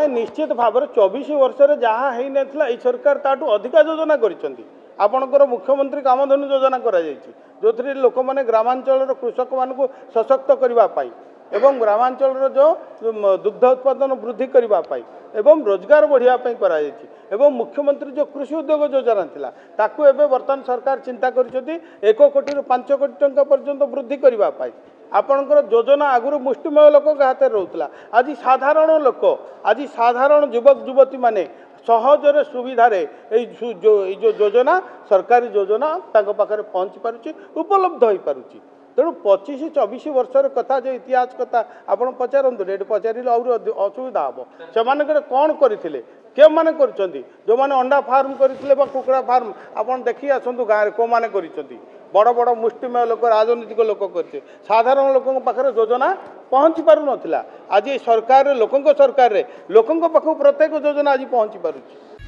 नहीं निश्चित भाव 24 वर्ष जहाँ हो ना ये सरकार ताठू अधिका योजना करपणकर मुख्यमंत्री कामधेनु योजना जो थे लोक मैंने ग्रामांचल कृषक मान सशक्त करने एवं ग्रामांचल जो दुग्ध उत्पादन वृद्धि करने एवं रोजगार बढ़ापी एवं मुख्यमंत्री जो कृषि उद्योग योजना थिला ताकू एबे वर्तमान सरकार चिंता कर 1 कोटी रु 5 कोटी टंका पर्यंत वृद्धि करने आपणकर योजना आगुरी मुष्टिमेय लोक हाथ में रोला आज साधारण लोक आज साधारण युवक युवती माने सहजरे सुविधारे जो योजना सरकारी योजना पाखे पहुँची पारुची उपलब्ध हो पारुची तेणु 25-24 वर्षर कथा जो इतिहास कथा आप पचारतु ये पचारे असुविधा हम से कौन करते के मैंने जो मैंने अंडा फार्म करते कुकुड़ा फार्म आप देखी आसतु गाँव में कौ मैंने बड़ बड़ मुष्टिमेय लोक राजनीतिक लोक करते साधारण लोक पाखे योजना पहुँची पार नाला आज सरकार लोकों सरकार लोकों पाखु प्रत्येक योजना आज पहुँची पारुची।